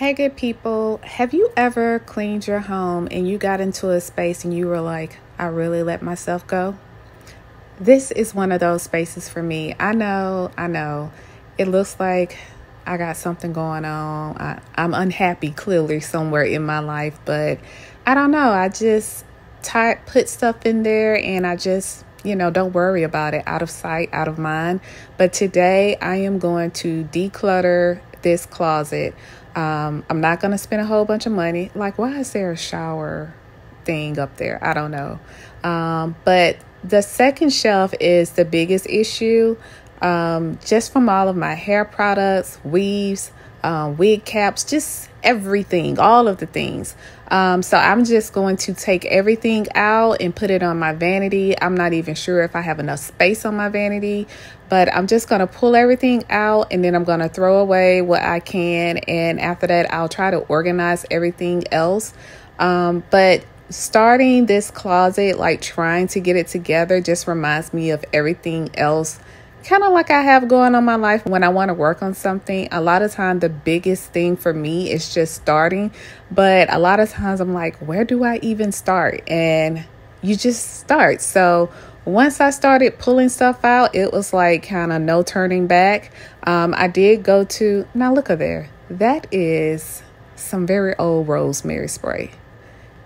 Hey, good people. Have you ever cleaned your home and you got into a space and you were like, I really let myself go? This is one of those spaces for me. I know. It looks like I got something going on. I'm unhappy clearly somewhere in my life, but I don't know. I just put stuff in there and I just, don't worry about it. Out of sight, out of mind. But today I am going to declutter this closet. I'm not going to spend a whole bunch of money. Like, why is there a shower thing up there? I don't know. But the second shelf is the biggest issue. Just from all of my hair products, weaves, wig caps, just everything, all of the things. So I'm just going to take everything out and put it on my vanity. I'm not even sure if I have enough space on my vanity, but I'm just going to pull everything out and then I'm going to throw away what I can. And after that, I'll try to organize everything else. But starting this closet, like trying to get it together, just reminds me of everything else kind of like I have going on my life. When I want to work on something, a lot of time the biggest thing for me is just starting. But a lot of times I'm like, where do I even start? And you just start. So once I started pulling stuff out, it was like kind of no turning back. I did go to, now look at there. That is some very old rosemary spray.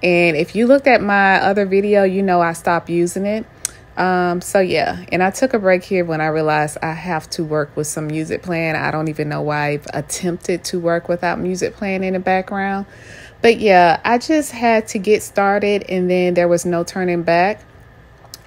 And if you looked at my other video, you know I stopped using it. So yeah, and I took a break here when I realized I have to work with some music playing. I don't even know why I've attempted to work without music playing in the background. But yeah, I just had to get started and then there was no turning back.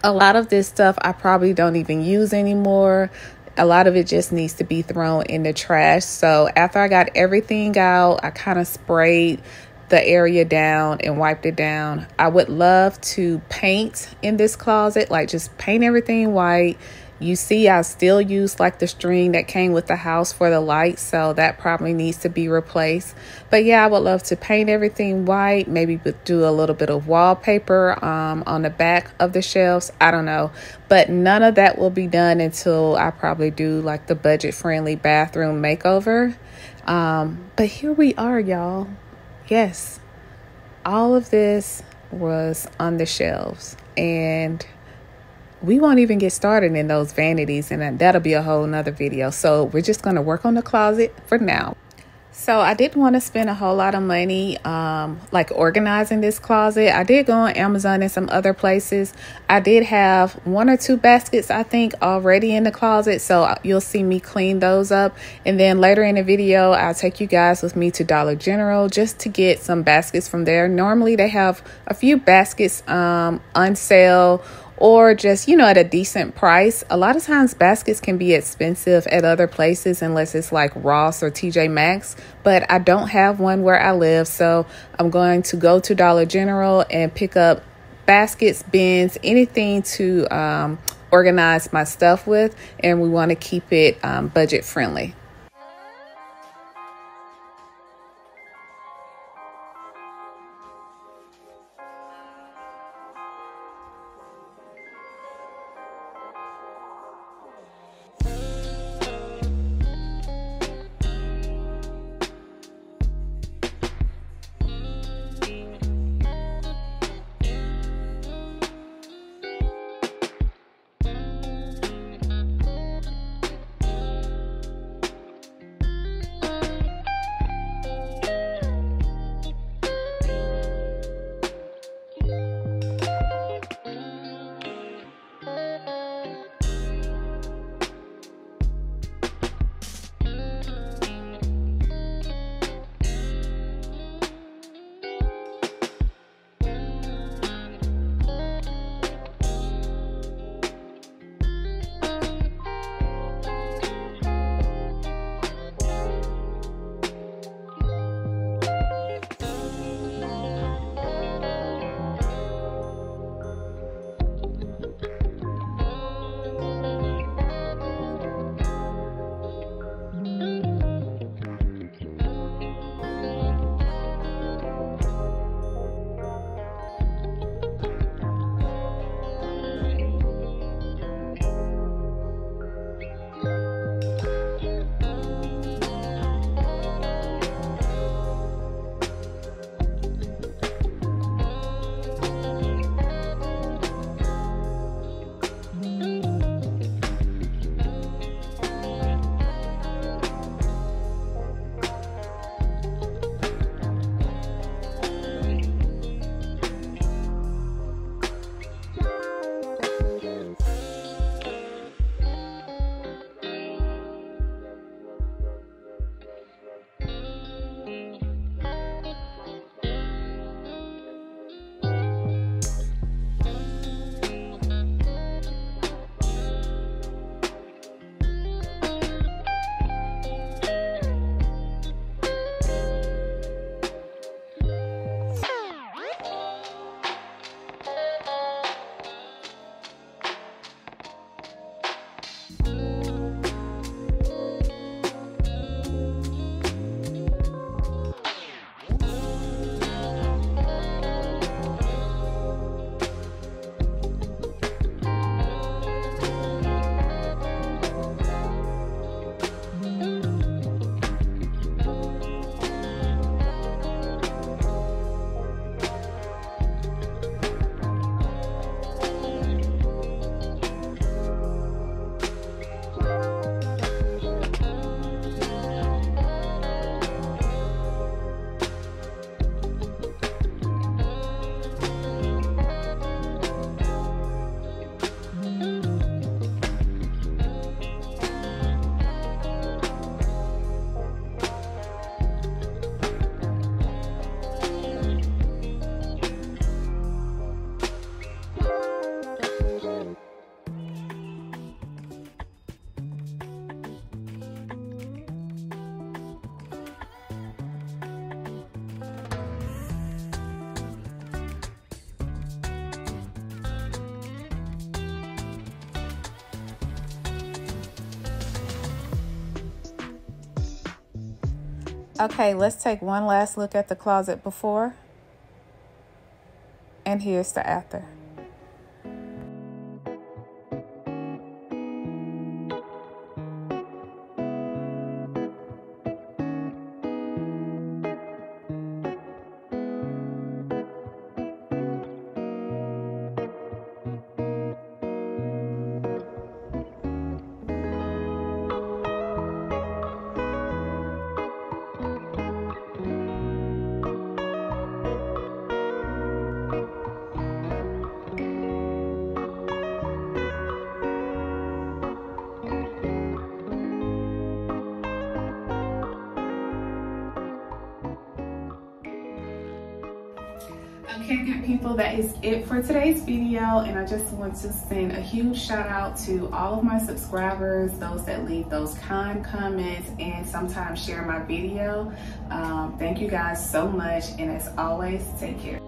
A lot of this stuff I probably don't even use anymore. A lot of it just needs to be thrown in the trash. So after I got everything out, I kind of sprayed the area down and wiped it down. I would love to paint in this closet, like just paint everything white. You see, I still use like the string that came with the house for the lights, so that probably needs to be replaced. But yeah, I would love to paint everything white, maybe do a little bit of wallpaper on the back of the shelves. I don't know, but none of that will be done until I probably do like the budget-friendly bathroom makeover. But here we are, y'all. Yes, all of this was on the shelves and we won't even get started in those vanities, and that'll be a whole nother video. So we're just going to work on the closet for now. So I didn't want to spend a whole lot of money like organizing this closet. I did go on Amazon and some other places. I did have 1 or 2 baskets, I think, already in the closet. So you'll see me clean those up. And then later in the video, I'll take you guys with me to Dollar General just to get some baskets from there. Normally they have a few baskets on sale, or just, at a decent price. A lot of times baskets can be expensive at other places unless it's like Ross or TJ Maxx, but I don't have one where I live. So I'm going to go to Dollar General and pick up baskets, bins, anything to organize my stuff with. And we want to keep it budget friendly. Okay, let's take one last look at the closet before, and here's the after. Okay, good people, that is it for today's video, and I just want to send a huge shout out to all of my subscribers, those that leave those kind comments and sometimes share my video. Thank you guys so much, and as always, take care.